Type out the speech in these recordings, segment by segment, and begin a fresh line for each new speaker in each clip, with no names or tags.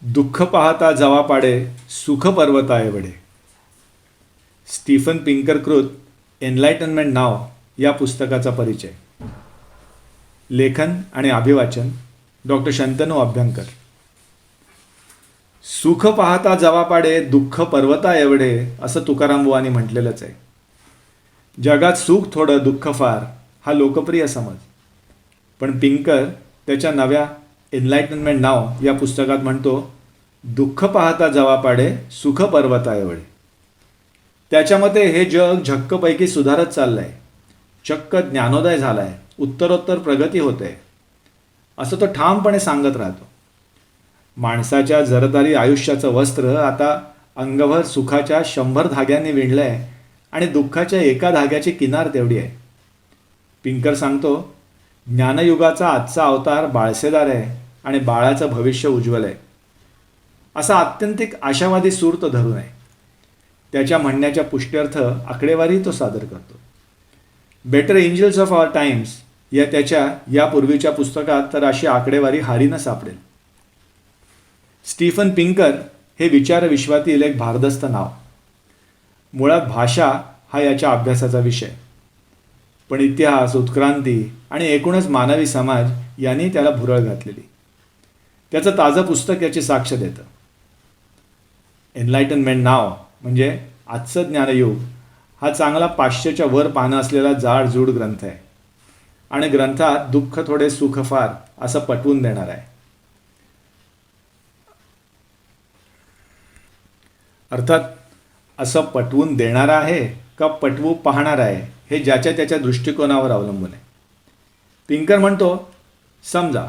दुःख पाहता जवा पाडे सुख पर्वता एवढे. स्टीफन पिंकरकृत एनलायटनमेंट नाव या पुस्तकाचा परिचय. लेखन आणि अभिवाचन डॉक्टर शंतनू अभ्यंकर. सुख पाहता जवा पाडे दुःख पर्वता एवढे असं तुकाराम बुवांनी म्हटलेलंच आहे. जगात सुख थोडं दुःख फार हा लोकप्रिय समज, पण पिंकर त्याच्या नव्या एनलायटनमेंट नाव या पुस्तकात म्हणतो दुःख पाहता जवा पाडे सुख पर्वता एवढे. त्याच्या मते हे जग झक्कपैकी सुधारत चाललं आहे, चक्क ज्ञानोदय झाला आहे, उत्तरोत्तर प्रगती होते असं तो ठामपणे सांगत राहतो. माणसाच्या जरदारी आयुष्याचं वस्त्र आता अंगभर सुखाच्या 100 धाग्यांनी विणलं आहे आणि दुःखाच्या एका धाग्याची किनार तेवढी आहे. पिंकर सांगतो ज्ञानयुगाचा आजचा अवतार बाळसेदार आहे आणि बाळाचं भविष्य उज्ज्वल आहे असा आत्यंतिक आशावादी सूर तो धरून आहे. त्याच्या म्हणण्याच्या पुष्ट्यर्थ आकडेवारी तो सादर करतो. Better angels of our times या त्याच्या यापूर्वीच्या पुस्तकात तर अशी आकडेवारी हारीनं सापडेल. स्टीफन पिंकर हे विचारविश्वातील एक भारदस्त नाव. मुळात भाषा हा याच्या अभ्यासाचा विषय, पण इतिहास, उत्क्रांती आणि एकूणच मानवी समाज यांनी त्याला भुरळ घातलेली. त्याचं ताजं पुस्तक याची साक्ष देतं. एनलायटनमेंट नाव म्हणजे आजचं ज्ञानयुग हा चांगला 500च्या वर पानं असलेला जाडजूड ग्रंथ आहे आणि ग्रंथात दुःख थोडे सुख फार असं पटवून देणार आहे. अर्थात असं पटवून देणार आहे का पटवू पाहणार आहे हे ज्याच्या त्याच्या दृष्टिकोनावर अवलंबून आहे. पिंकर म्हणतो समजा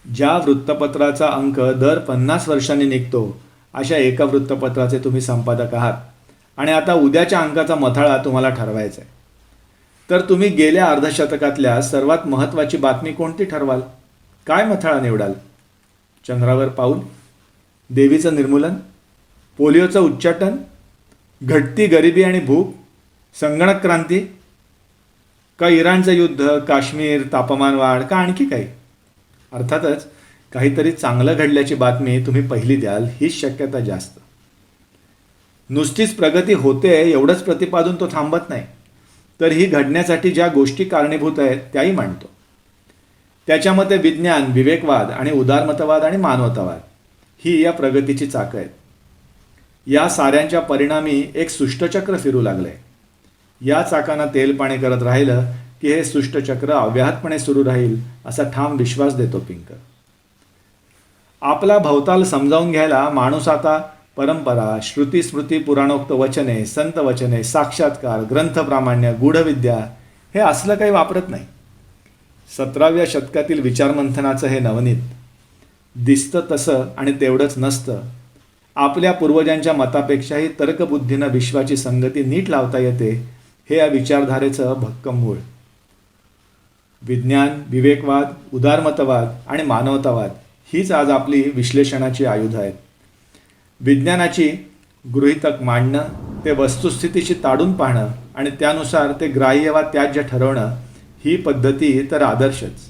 ज्या वृत्तपत्राचा अंक दर 50 वर्षांनी निघतो अशा एका वृत्तपत्राचे तुम्ही संपादक आहात आणि आता उद्याच्या अंकाचा मथाळा तुम्हाला ठरवायचा आहे, तर तुम्ही गेल्या अर्धशतकातल्या सर्वात महत्त्वाची बातमी कोणती ठरवाल? काय मथाळा निवडाल? चंद्रावर पाऊल, देवीचं निर्मूलन, पोलिओचं उच्चाटन, घटती गरिबी आणि भूक, संगणक क्रांती, का इराणचं युद्ध, काश्मीर, तापमान वाढ, का आणखी काही? अर्थातच काहीतरी चांगलं घडल्याची बातमी तुम्ही पहिली द्याल हीच शक्यता जास्त. नुसतीच प्रगती होते एवढंच प्रतिपादन तो थांबत नाही, तर ही घडण्यासाठी ज्या गोष्टी कारणीभूत आहेत त्याही मांडतो. त्याच्या मते विज्ञान, विवेकवाद आणि उदारमतवाद आणि मानवतावाद ही या प्रगतीची चाकं आहेत. या साऱ्यांच्या परिणामी एक सुष्टचक्र फिरू लागलंय. या चाकांना तेल पाणी करत राहिलं की हे सुष्टचक्र अव्याहतपणे सुरू राहील असा ठाम विश्वास देतो पिंकर. आपला भवताल समजावून घ्यायला माणूस आता परंपरा, श्रुती, स्मृती, पुराणोक्त वचने, संत वचने, साक्षात्कार, ग्रंथप्रामाण्य, गूढविद्या हे असलं काही वापरत नाही. 17व्या शतकातील विचारमंथनाचं हे नवनीत दिसतं तसं आणि तेवढंच नसतं. आपल्या पूर्वजांच्या मतापेक्षाही तर्कबुद्धीनं विश्वाची संगती नीट लावता येते हे या विचारधारेचं भक्कम मूळ. विज्ञान, विवेकवाद, उदारमतवाद आणि मानवतावाद हीच आज आपली विश्लेषणाची आयुधं आहेत. विज्ञानाची गृहीतक मांडणं, ते वस्तुस्थितीशी ताडून पाहणं आणि त्यानुसार ते ग्राह्य वा त्याज्य ठरवणं ही पद्धती तर आदर्शच.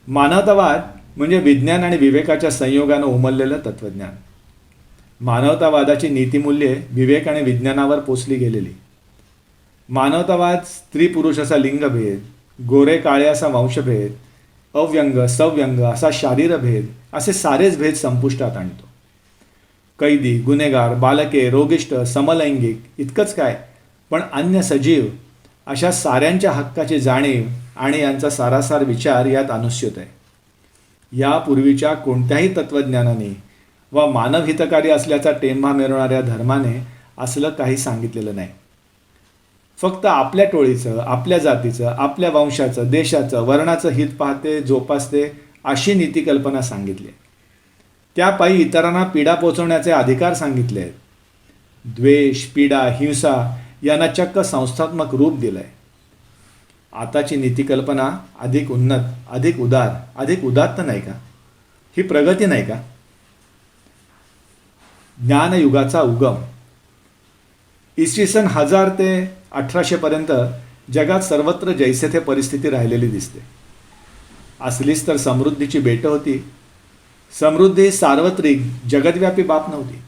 मानवतावाद म्हणजे विज्ञान आणि विवेकाच्या संयोगानं उमललेलं तत्त्वज्ञान. मानवतावादाची नीतिमूल्ये विवेक आणि विज्ञानावर पोचली गेलेली. मानवतावाद स्त्री पुरुष असा लिंगभेद, गोरे काळे असा वंशभेद, अव्यंग सव्यंग असा शारीरभेद असे सारेच भेद संपुष्टात आणतो. कैदी, गुन्हेगार, बालके, रोगिष्ट, समलैंगिक इतकंच काय, पण अन्य सजीव अशा साऱ्यांच्या हक्काची जाणीव आणि यांचा सारासार विचार यात अनुस्यूत आहे. यापूर्वीच्या कोणत्याही तत्त्वज्ञानाने वा मानवहितकारी असल्याचा टेंभा मिरवणाऱ्या धर्माने असलं काही सांगितलेलं नाही. फक्त आपल्या टोळीचं, आपल्या जातीचं, आपल्या वंशाचं, देशाचं, वर्णाचं हित पाहते, जोपासते अशी नीतिकल्पना सांगितली. त्यापायी इतरांना पीडा पोचवण्याचे अधिकार सांगितले आहेत. द्वेष, पीडा, हिंसा यांना चक्क संस्थात्मक रूप दिलं आहे. आताची नीतिकल्पना अधिक उन्नत, अधिक उदार, अधिक उदात्त नाही का? ही प्रगती नाही का? ज्ञानयुगाचा उगम. इसवी सन 1000 ते 1800 पर्यंत जगात सर्वत्र जैसे थे परिस्थिती राहिलेली दिसते. असलीच तर समृद्धीची बेटं होती. समृद्धी ही सार्वत्रिक जगदव्यापी बाब नव्हती,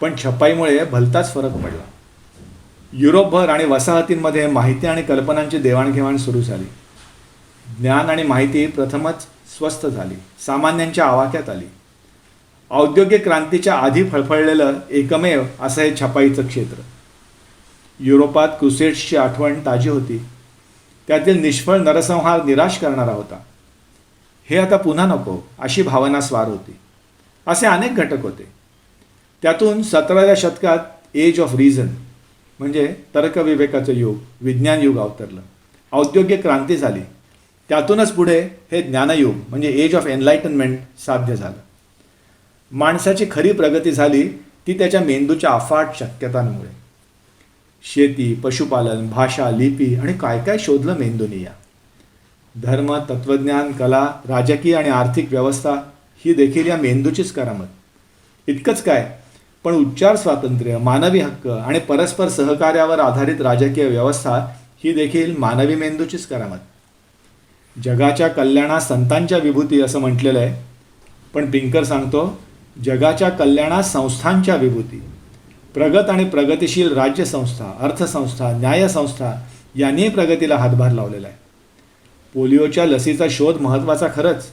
पण छपाईमुळे भलताच फरक पडला. युरोपभर आणि वसाहतींमध्ये माहिती आणि कल्पनांची देवाणघेवाण सुरू झाली. ज्ञान आणि माहिती प्रथमच स्वस्त झाली, सामान्यांच्या आवाक्यात आली. औद्योगिक क्रांतीच्या आधी फळफळलेलं एकमेव असं हे छपाईचं क्षेत्र. युरोपात क्रुसेड्सची आठवण ताजी होती. त्यातील निष्फळ नरसंहार निराश करणारा होता. हे आता पुन्हा नको अशी भावना स्वार होती. असे अनेक घटक होते. त्यातून 17व्या शतकात एज ऑफ रिझन म्हणजे तर्कविवेकाचं युग, विज्ञान युग अवतरलं. औद्योगिक क्रांती झाली. त्यातूनच पुढे हे ज्ञानयुग म्हणजे एज ऑफ एनलाइटनमेंट साध्य झालं. माणसाची खरी प्रगती झाली ती त्याच्या मेंदूच्या अफाट शक्यतांमुळे. शेती, पशुपालन, भाषा, लिपी आणि काय काय शोधलं मेंदूने. या धर्म, तत्त्वज्ञान, कला, राजकीय आणि आर्थिक व्यवस्था ही देखील या मेंदूचीच करामत. इतकंच काय, पण उच्चार स्वातंत्र्य, मानवी हक्क आणि परस्पर सहकार्यावर आधारित राजकीय व्यवस्था ही देखील मानवी मेंदूचीच करामत. जगाच्या कल्याणात संतांच्या विभूती असं म्हटलेलं आहे, पण पिंकर सांगतो जगाच्या कल्याणात संस्थांच्या विभूती. प्रगत आणि प्रगतिशील राज्यसंस्था, अर्थसंस्था, न्यायसंस्था यांनी प्रगतीला हातभार लावलेला आहे. पोलिओच्या लसीचा शोध महत्त्वाचा खरंच,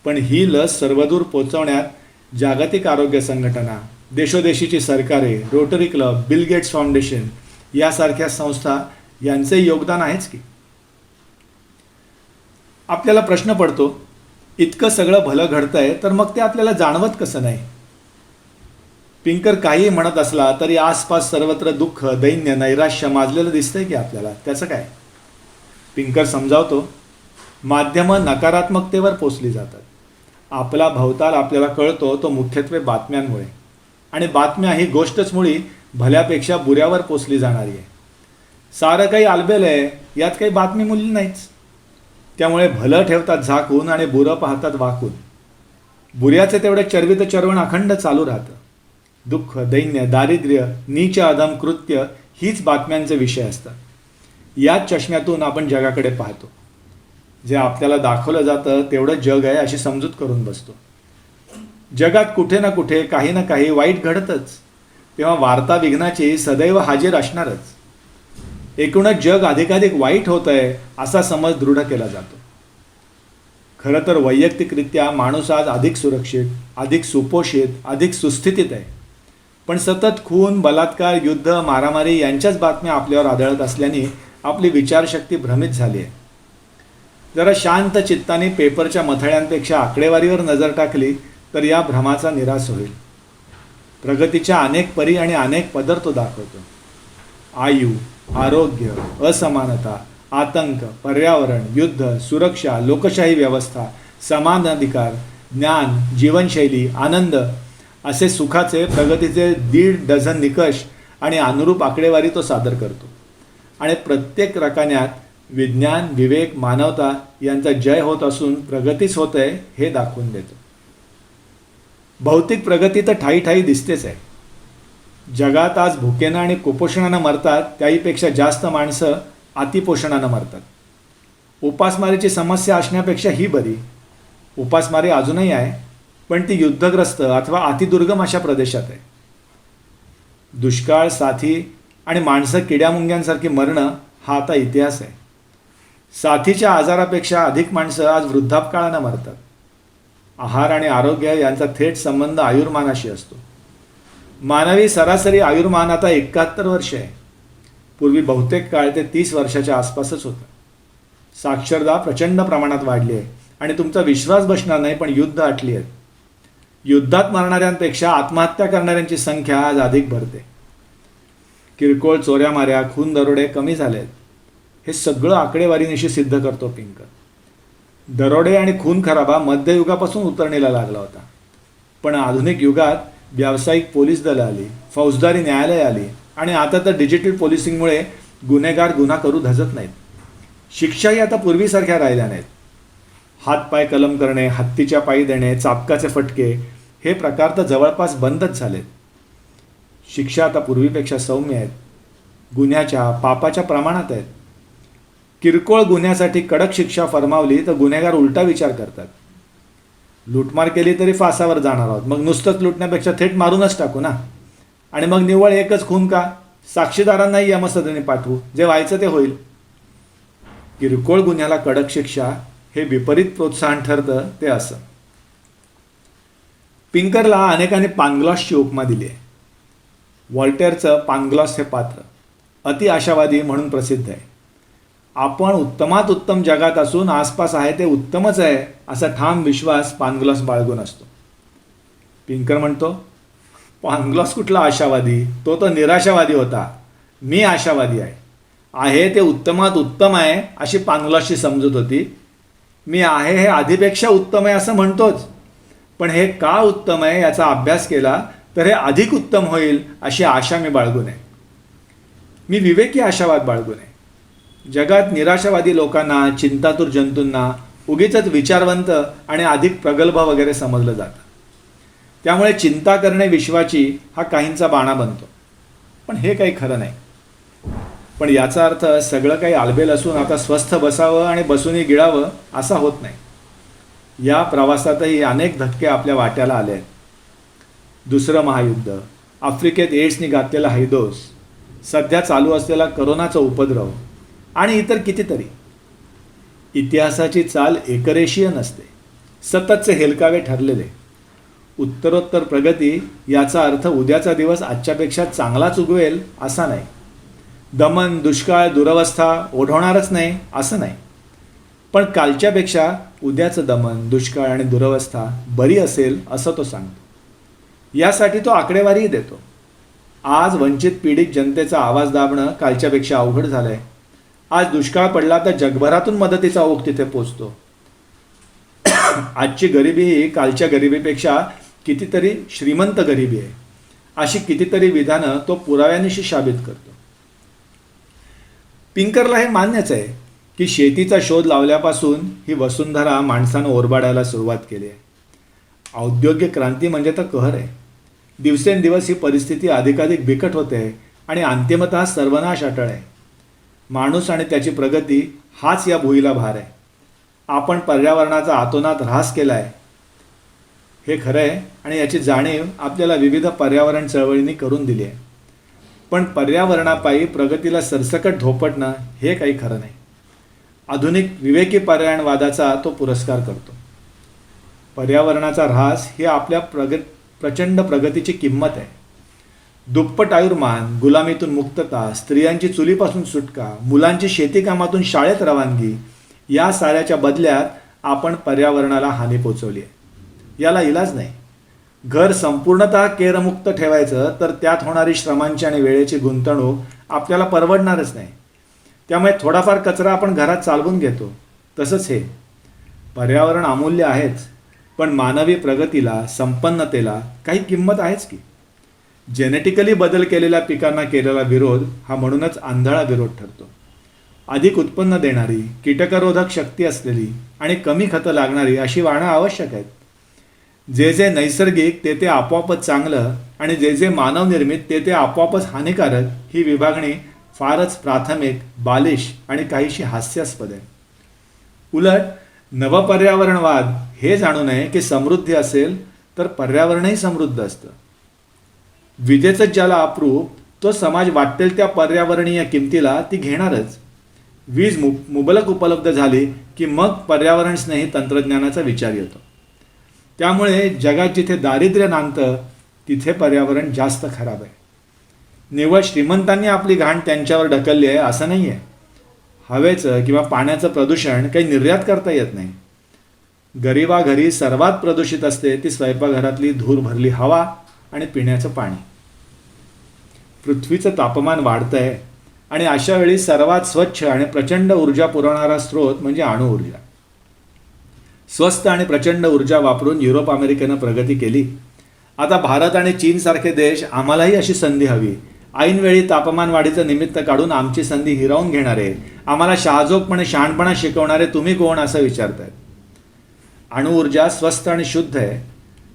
पण ही लस सर्वदूर पोचवण्यात जागतिक आरोग्य संघटना, देशोदेशीची सरकारे, rotary club, Bill Gates Foundation यासारख्या संस्था यांचे योगदान आहेच की. आपल्याला प्रश्न पडतो, इतकं सगळं भलं घडतंय तर मग ते आपल्याला जाणवत कसं नाही? पिंकर काही म्हणत असला तरी आसपास सर्वत्र दुःख, दैन्य, नैराश्य माजलेलं दिसतंय की आपल्याला. त्याचं काय? पिंकर समजावतो, माध्यमं नकारात्मकतेवर पोचली जातात. आपला भवताल आपल्याला कळतो तो मुख्यत्वे बातम्यांमुळे, आणि बातम्या ही गोष्टच मुळी भल्यापेक्षा बुऱ्यावर पोचली जाणारी आहे. सारं काही आलबेल आहे, यात काही बातमी मूल्य नाहीच. त्यामुळे भलं ठेवतात झाकून आणि बुरं पाहतात वाकून. बुऱ्याचे तेवढे चरवित चरवण अखंड चालू राहतं. दुःख, दैन्य, दारिद्र्य, नीच अधम कृत्य हीच बातम्यांचे विषय असतात. याच चष्म्यातून आपण जगाकडे पाहतो. जे आपल्याला दाखवलं जातं तेवढं जग आहे अशी समजूत करून बसतो. जगात कुठे ना कुठे काही ना काही वाईट घडतंच, तेव्हा वार्ता विघ्नाची सदैव हाजीर असणारच. एकूणच जग अधिकाधिक वाईट होत आहे असा समज दृढ केला जातो. खरं तर वैयक्तिकरित्या माणूस आज अधिक सुरक्षित, अधिक सुपोषित, अधिक सुस्थितीत आहे. पण सतत खून, बलात्कार, युद्ध, मारामारी यांच्याच बातम्या आपल्यावर आदळत असल्याने आपली विचारशक्ती भ्रमित झाली आहे. जरा शांत चित्ताने पेपरच्या मथळ्यांपेक्षा आकडेवारीवर नजर टाकली तर या भ्रमाचा निराश होईल. प्रगतीच्या अनेक परी आणि अनेक पदर तो दाखवतो. आयु, आरोग्य, असमानता, आतंक, पर्यावरण, युद्ध, सुरक्षा, लोकशाही व्यवस्था, समान अधिकार, ज्ञान, जीवनशैली, आनंद असे सुखाचे, प्रगतीचे 1.5 डझन निकष आणि अनुरूप आकडेवारी तो सादर करतो. आणि प्रत्येक रकान्यात विज्ञान, विवेक, मानवता यांचा जय होत असून प्रगतीच होत आहे हे दाखवून देतो. भौतिक प्रगती तर ठाई ठाई दिसतेच आहे. जगात आज भुकेनं आणि कुपोषणानं मरतात त्याहीपेक्षा जास्त माणसं अतिपोषणानं मरतात. उपासमारीची समस्या असण्यापेक्षा ही बरी. उपासमारी अजूनही आहे, पण ती युद्धग्रस्त अथवा अतिदुर्गम अशा प्रदेशात आहे. दुष्काळ, साथी आणि माणसं किड्यामुंग्यांसारखी मरणं हा आता इतिहास आहे. साथीच्या आजारापेक्षा अधिक माणसं आज वृद्धापकाळानं मरतात. आहार आणि आरोग्य यांचा थेट संबंध आयुर्मानाशी असतो. मानवी सरासरी आयुर्मान आता 71 वर्ष आहे. पूर्वी बहुतेक काळ ते 30 वर्षाच्या आसपासच होतं. साक्षरता प्रचंड प्रमाणात वाढली आहे आणि तुमचा विश्वास बसणार नाही, पण युद्ध आटली आहेत. युद्धात मरणाऱ्यांपेक्षा आत्महत्या करणाऱ्यांची संख्या आज अधिक भरते. किरकोळ चोऱ्यामाऱ्या, खून, दरोडे कमी झाले आहेत. हे सगळं आकडेवारीनिशी सिद्ध करतो पिंकर. दरोडे आणि खून खराबा मध्ययुगापासून उतरणीला लागला होता, पण आधुनिक युगात व्यावसायिक पोलीस दलं आली, फौजदारी न्यायालय आली आणि आता तर डिजिटल पोलिसिंगमुळे गुन्हेगार गुन्हा करू धजत नाहीत. शिक्षाही आता पूर्वीसारख्या राहिल्या नाहीत. हातपाय कलम करणे, हत्तीच्या पायी देणे, चापकाचे फटके हे प्रकार तर जवळपास बंदच झालेत. शिक्षा आता पूर्वीपेक्षा सौम्य आहेत. गुन्ह्याच्या, पापाच्या प्रमाणात आहेत. किरकोळ गुन्ह्यासाठी कडक शिक्षा फरमावली तर गुन्हेगार उलटा विचार करतात. लूटमार केली तरी फासावर जाणार आहोत, मग नुसतंच लुटण्यापेक्षा थेट मारूनच टाकू ना. आणि मग निव्वळ एकच खून का, साक्षीदारांनाही यमसदनी पाठवू, जे व्हायचं ते होईल. किरकोळ गुन्ह्याला कडक शिक्षा हे विपरीत प्रोत्साहन ठरतं ते असं. पिंकरला अनेकांनी पानग्लॉसची उपमा दिली आहे. व्हॉल्टेअरचं पानग्लॉस हे पात्र अति आशावादी म्हणून प्रसिद्ध आहे. आपण उत्तमात उत्तम जगात असून आसपास आहे ते उत्तमच आहे असा ठाम विश्वास पानग्लॉस बाळगून असतो. पिंकर म्हणतो, पानग्लॉस कुठला आशावादी, तो तर निराशावादी होता. मी आशावादी आहे ते उत्तमात उत्तम आहे अशी पानग्लॉसची समजूत होती. मी आहे हे आधीपेक्षा उत्तम आहे असं म्हणतोच, पण हे का उत्तम आहे याचा अभ्यास केला तर हे अधिक उत्तम होईल अशी आशा मी बाळगून आहे. मी विवेकी आशावाद बाळगून आहे. जगात निराशावादी लोकांना, चिंतातुर जंतूंना उगीच विचारवंत आणि अधिक प्रगल्भ वगैरे समजलं जातं. त्यामुळे चिंता करणे विश्वाची हा काहींचा बाणा बनतो. पण हे काही खरं नाही. पण याचा अर्थ सगळं काही आलबेल असून आता स्वस्थ बसावं आणि बसूनही गिळावं असा होत नाही. या प्रवासातही अनेक धक्के आपल्या वाट्याला आले आहेत. दुसरं महायुद्ध, आफ्रिकेत एड्सनी घातलेला हैदोस, सध्या चालू असलेला करोनाचा उपद्रव आणि इतर कितीतरी. इतिहासाची चाल एकरेशीय नसते, सततचे हेलकावे ठरलेले. उत्तरोत्तर प्रगती याचा अर्थ उद्याचा दिवस आजच्यापेक्षा चांगलाच उगवेल असा नाही. दमन, दुष्काळ, दुरवस्था ओढवणारच नाही असं नाही. पण कालच्यापेक्षा उद्याचं दमन, दुष्काळ आणि दुरवस्था बरी असेल असं तो सांगतो. यासाठी तो आकडेवारीही देतो. आज वंचित पीडित जनतेचा आवाज दाबणं कालच्यापेक्षा अवघड झालं आहे. आज दुष्काळ पडला तर जगभरातून मदतीचा ओघ तिथे पोचतो. आजची गरिबी ही कालच्या गरिबीपेक्षा कितीतरी श्रीमंत गरिबी आहे अशी कितीतरी विधानं तो पुराव्यानिशी साबित करतो. पिंकरला हे मान्यच आहे की शेतीचा शोध लावल्यापासून ही वसुंधरा माणसानं ओरबाडायला सुरुवात केली आहे. औद्योगिक क्रांती म्हणजे तर कहर आहे. दिवसेंदिवस ही परिस्थिती अधिकाधिक बिकट होते आणि अंतिमतः सर्वनाश अटळ आहे. माणूस आणि त्याची प्रगती हाच या भुईला भार आहे. आपण पर्यावरणाचा आतोनात ऱ्हास केला आहे हे खरं आहे आणि याची जाणीव आपल्याला विविध पर्यावरण चळवळींनी करून दिली आहे. पण पर्यावरणापायी प्रगतीला सरसकट धोपटणं हे काही खरं नाही. आधुनिक विवेकी पर्यावरणवादाचा तो पुरस्कार करतो. पर्यावरणाचा ऱ्हास ही आपल्या प्रचंड प्रगतीची किंमत आहे. दुप्पट आयुर्मान, गुलामीतून मुक्तता, स्त्रियांची चुलीपासून सुटका, मुलांची शेतीकामातून शाळेत रवानगी या साऱ्याच्या बदल्यात आपण पर्यावरणाला हानी पोचवली आहे. याला इलाज नाही. घर संपूर्णतः केरमुक्त ठेवायचं तर त्यात होणारी श्रमांची आणि वेळेची गुंतवणूक आपल्याला परवडणारच नाही. त्यामुळे थोडाफार कचरा आपण घरात चालवून घेतो. तसंच हे पर्यावरण अमूल्य आहेच, पण मानवी प्रगतीला, संपन्नतेला काही किंमत आहेच की. जेनेटिकली बदल केलेल्या पिकांना केलेला विरोध हा म्हणूनच आंधळा विरोध ठरतो. अधिक उत्पन्न देणारी, कीटकरोधक शक्ती असलेली आणि कमी खतं लागणारी अशी वाणं आवश्यक आहेत. जे जे नैसर्गिक ते ते आपोआपच चांगलं आणि जे जे मानवनिर्मित ते ते आपोआपच हानिकारक ही विभागणी फारच प्राथमिक, बालिश आणि काहीशी हास्यास्पद आहे. उलट नवपर्यावरणवाद हे जाणू नये की समृद्धी असेल तर पर्यावरणही समृद्ध असतं. विजेचंच ज्याला अप्रूप तो समाज वाटेल त्या पर्यावरणीय किमतीला ती घेणारच. वीज मुबलक उपलब्ध झाली की मग पर्यावरण स्नेही तंत्रज्ञानाचा विचार येतो. त्यामुळे जगात जिथे दारिद्र्य नांदतं तिथे पर्यावरण जास्त खराब आहे. निव्वळ श्रीमंतांनी आपली घाण त्यांच्यावर ढकलली आहे असं नाही आहे. हवेचं किंवा पाण्याचं प्रदूषण काही निर्यात करता येत नाही. गरिबाघरी सर्वात प्रदूषित असते ती स्वयंपाकघरातली धूर भरली हवा आणि पिण्याचं पाणी. पृथ्वीचं तापमान वाढतं आहे आणि अशा वेळी सर्वात स्वच्छ आणि प्रचंड ऊर्जा पुरवणारा स्रोत म्हणजे अणुऊर्जा. स्वस्त आणि प्रचंड ऊर्जा वापरून युरोप अमेरिकेनं प्रगती केली. आता भारत आणि चीनसारखे देश आम्हालाही अशी संधी हवी. ऐनवेळी तापमान वाढीचं निमित्त काढून आमची संधी हिरावून घेणारे, आम्हाला शहाजोगपणे शहाणपणा शिकवणारे तुम्ही कोण असं विचारतायत. अणुऊर्जा स्वस्त आणि शुद्ध आहे,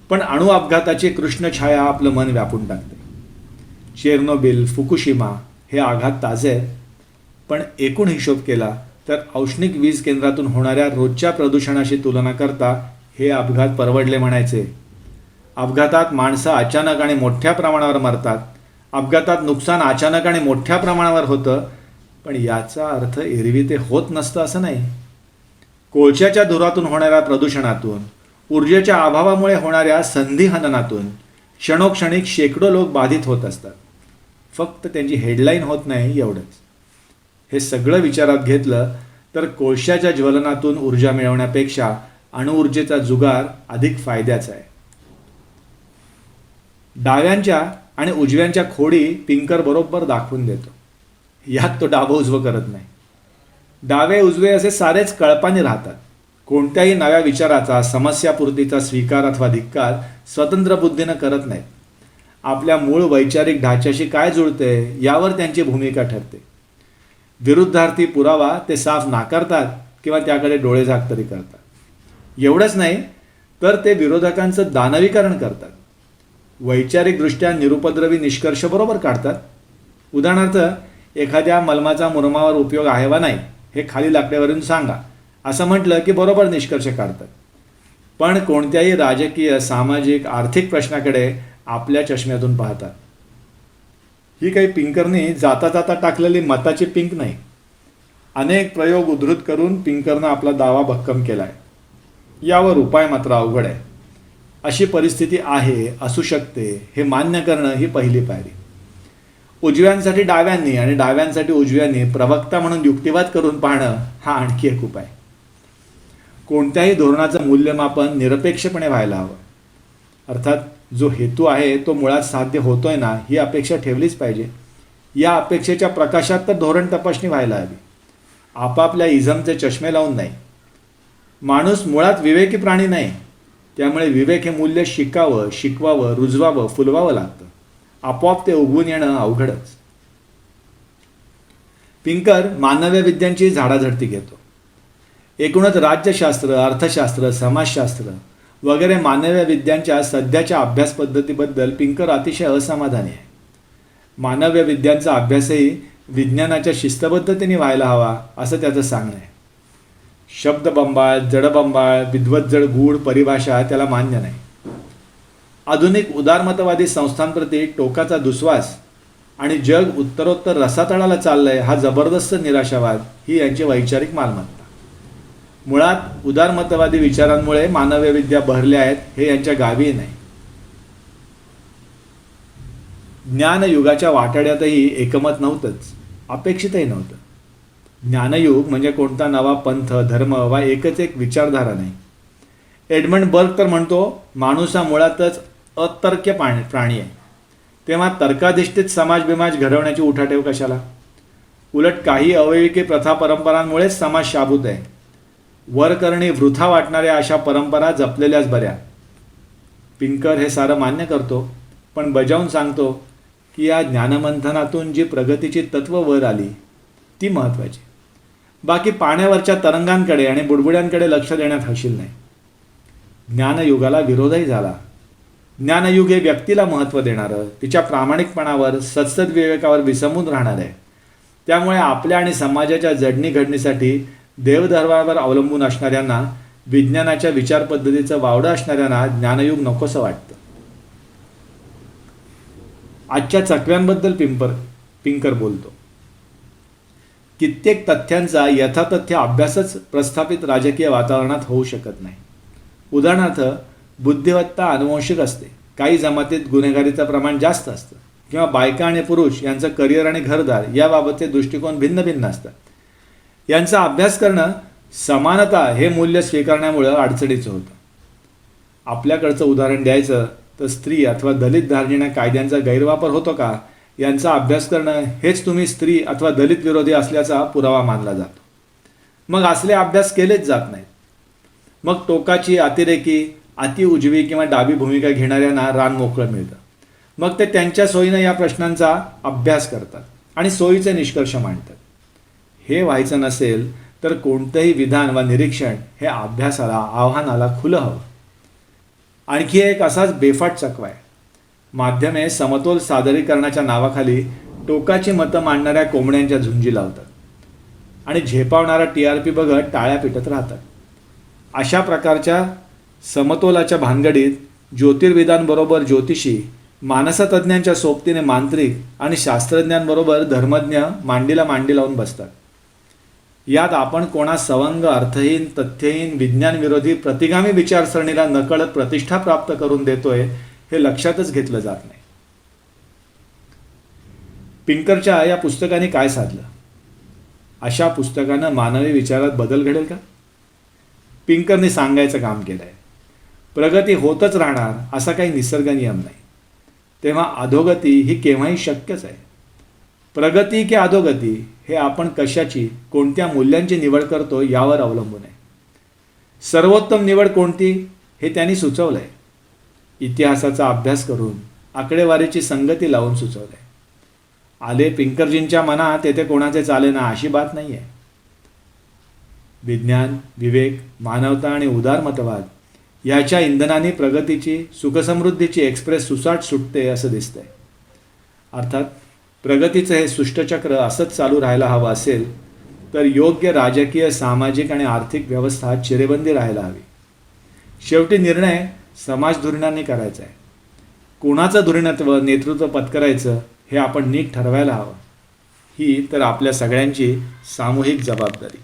पण अणु अपघाताची कृष्ण छाया आपलं मन व्यापून टाकते. चेर्नोबिल, फुकुशिमा हे आघात ताजे आहेत, पण एकूण हिशोब केला तर औष्णिक वीज केंद्रातून होणाऱ्या रोजच्या प्रदूषणाशी तुलना करता हे अपघात परवडले म्हणायचे. अपघातात माणसं अचानक आणि मोठ्या प्रमाणावर मरतात. अपघातात नुकसान अचानक आणि मोठ्या प्रमाणावर होतं, पण याचा अर्थ एरवी ते होत नसतं असं नाही. कोळशाच्या धुरातून होणाऱ्या प्रदूषणातून, ऊर्जेच्या अभावामुळे होणाऱ्या संधिहननातून क्षणोक्षणी शेकडो लोक बाधित होत असतात. फक्त त्यांची हेडलाईन होत नाही एवढंच. हे सगळं विचारात घेतलं तर कोळशाच्या ज्वलनातून ऊर्जा मिळवण्यापेक्षा अणुऊर्जेचा जुगार अधिक फायद्याचा आहे. डाव्यांच्या आणि उजव्यांच्या खोडी पिंकर बरोबर दाखवून देतो. यात तो डावं उजवं करत नाही. डावे उजवे असे सारेच कळपाने राहतात. कोणत्याही नव्या विचाराचा, समस्यापूर्तीचा स्वीकार अथवा धिक्कार स्वतंत्र बुद्धीनं करत नाहीत. आपल्या मूळ वैचारिक ढाच्याशी काय जुळते यावर त्यांची भूमिका ठरते. विरुद्धार्थी पुरावा ते साफ नाकारतात किंवा त्याकडे डोळेझाक तरी करतात. एवढंच नाही तर ते विरोधकांचं दानवीकरण करतात. वैचारिकदृष्ट्या निरुपद्रवी निष्कर्ष बरोबर काढतात. उदाहरणार्थ, एखाद्या मलमाचा मुरमावर उपयोग आहे वा नाही हे खाली लाकड्यावरून सांगा असं म्हटलं की बरोबर निष्कर्ष काढतात. पण कोणत्याही राजकीय, सामाजिक, आर्थिक प्रश्नाकडे आपल्या चष्म्यातून पाहतात. ही काही पिंकरनी जाता जाता टाकलेली मताची पिंक नाही. अनेक प्रयोग उद्धृत करून पिंकरनं आपला दावा भक्कम केला आहे. यावर उपाय मात्र अवघड आहे. अशी परिस्थिती आहे, असू शकते हे मान्य करणं ही पहिली पायरी. उजव्यांसाठी डाव्यांनी आणि डाव्यांसाठी उजव्यांनी प्रवक्ता म्हणून युक्तिवाद करून पाहणं हा आणखी एक उपाय. कोणत्याही धोरणाचं मूल्यमापन निरपेक्षपणे व्हायला हवं. अर्थात जो हेतू आहे तो मुळात साध्य होतोय ना ही अपेक्षा ठेवलीच पाहिजे. या अपेक्षेच्या प्रकाशात तर धोरण तपासणी व्हायला हवी. आपापल्या इझमचे चष्मे लावून नाही. माणूस मुळात विवेकी प्राणी नाही. त्यामुळे विवेक हे मूल्य शिकावं, शिकवावं, रुजवावं, फुलवावं लागतं. आपोआप ते उगवून येणं अवघडच. पिंकर मानव्य विद्यांची झाडाझडती घेतो. एकूणच राज्यशास्त्र, अर्थशास्त्र, समाजशास्त्र वगैरे मानव्य विद्यांच्या सध्याच्या अभ्यास पद्धतीबद्दल पिंकर अतिशय असमाधानी आहे. मानव्य विद्यांचा अभ्यासही विज्ञानाच्या शिस्तबद्धतेने व्हायला हवा असं त्याचं सांगणं आहे. शब्दबंबाळ, जडबंबाळ, विद्वज्जड गूढ परिभाषा त्याला मान्य नाही. आधुनिक उदारमतवादी संस्थांप्रती टोकाचा दुस्वास आणि जग उत्तरोत्तर रसातळाला चाललंय हा जबरदस्त निराशावाद ही यांची वैचारिक मालमत्ता. मुळात उदारमतवादी विचारांमुळे मानव्य विद्या बहरल्या आहेत हे यांच्या गावी नाही. ज्ञानयुगाच्या वाटाड्यातही एकमत नव्हतंच, अपेक्षितही नव्हतं. ज्ञानयुग म्हणजे कोणता नवा पंथ, धर्म वा एकच एक विचारधारा नाही. एडमंड बर्ग तर म्हणतो माणूस हा मुळातच अतर्क्य प्राणी आहे. तेव्हा तर्काधिष्ठित समाज बिमाज घडवण्याची उठाठेव कशाला? उलट काही अवैविकी प्रथा परंपरांमुळेच समाज शाबूत आहे. वरकरणी वृथा वाटणाऱ्या अशा परंपरा जपलेल्याच बऱ्या. पिंकर हे सारं मान्य करतो, पण बजावून सांगतो की या ज्ञानमंथनातून जी प्रगतीची तत्व वर आली ती महत्त्वाची. बाकी पाण्यावरच्या तरंगांकडे आणि बुडबुड्यांकडे लक्ष देण्यात हशील नाही. ज्ञानयुगाला विरोधही झाला. ज्ञानयुग हे व्यक्तीला महत्त्व देणारं, तिच्या प्रामाणिकपणावर, सत्सद्विवेकावर विसंबून राहणार आहे. त्यामुळे आपल्या आणि समाजाच्या जडणीघडणीसाठी देवधर्मावर अवलंबून असणाऱ्यांना, विज्ञानाच्या विचारपद्धतीचं वावडं असणाऱ्यांना ज्ञानयुग नकोसं वाटतं. आजच्या चकव्यांबद्दल पिंकर बोलतो. कित्येक तथ्यांचा यथातथ्य अभ्यासच प्रस्थापित राजकीय वातावरणात होऊ शकत नाही. उदाहरणार्थ, बुद्धिमत्ता अनुवंशिक असते. काही जमातीत गुन्हेगारीचं प्रमाण जास्त असतं किंवा बायका आणि पुरुष यांचं करिअर आणि घरदार याबाबतचे दृष्टिकोन भिन्न भिन्न असतात. यांचा अभ्यास करणं समानता हे मूल्य स्वीकारण्यामुळं अडचणीचं होतं. आपल्याकडचं उदाहरण द्यायचं तर स्त्री अथवा दलित धार्जिण्या कायद्यांचा गैरवापर होतो का यांचा अभ्यास करणं हेच तुम्ही स्त्री अथवा दलित विरोधी असल्याचा पुरावा मानला जातो. मग असले अभ्यास केलेच जात नाहीत. मग टोकाची, अतिरेकी, अति उजवी किंवा डावी भूमिका घेणाऱ्यांना रान मोकळं मिळतं. मग ते त्यांच्या सोयीनं या प्रश्नांचा अभ्यास करतात आणि सोयीचे निष्कर्ष मांडतात. हे व्हायचं नसेल तर कोणतंही विधान वा निरीक्षण हे अभ्यासाला, आव्हानाला खुलं हवं. आणखी एक असाच बेफाट चकवा आहे. माध्यमे समतोल सादरीकरणाच्या नावाखाली टोकाची मतं मांडणाऱ्या कोंबड्यांच्या झुंजी लावतात आणि झेपावणारा TRP बघत टाळ्या पिटत राहतात. अशा प्रकारच्या समतोलाच्या भानगडीत ज्योतिर्विदांबरोबर ज्योतिषी, मानसतज्ञांच्या सोबतीने मांत्रिक आणि शास्त्रज्ञांबरोबर धर्मज्ञ मांडीला मांडी लावून बसतात. यात आपण कोणा सवंग, अर्थहीन, तथ्यहीन, विज्ञानविरोधी, प्रतिगामी विचारसरणीला नकळत प्रतिष्ठा प्राप्त करून देतोय हे लक्षातच घेतलं जात नाही. पिंकरच्या या पुस्तकाने काय साधलं? अशा पुस्तकानं मानवी विचारात बदल घडेल का? पिंकरने सांगायचं काम केलं आहे, प्रगती होतच राहणार असा काही निसर्ग नियम नाही. तेव्हा अधोगती ही केव्हाही शक्यच आहे. प्रगती की अधोगती हे आपण कशाची, कोणत्या मूल्यांची निवड करतो यावर अवलंबून आहे. सर्वोत्तम निवड कोणती हे त्यांनी सुचवलं आहे. इतिहासाचा अभ्यास करून, आकडेवारीची संगती लावून सुचवलं आहे. आले पिंकरजींच्या मनात येथे कोणाचे चालेना अशी बात नाही आहे. विज्ञान, विवेक, मानवता आणि उदारमतवाद याच्या इंधनाने प्रगतीची, सुखसमृद्धीची एक्सप्रेस सुसाट सुटते असं दिसतंय. अर्थात प्रगतीचं हे सुष्टचक्र असंच चालू राहायला हवं असेल तर योग्य राजकीय, सामाजिक आणि आर्थिक व्यवस्था चिरेबंदी राहायला हवी. शेवटी निर्णय समाजधुरीणांनी करायचा आहे. कोणाचं धुरीणत्व, नेतृत्व पत्करायचं हे आपण नीट ठरवायला हवं. ही तर आपल्या सगळ्यांची सामूहिक जबाबदारी.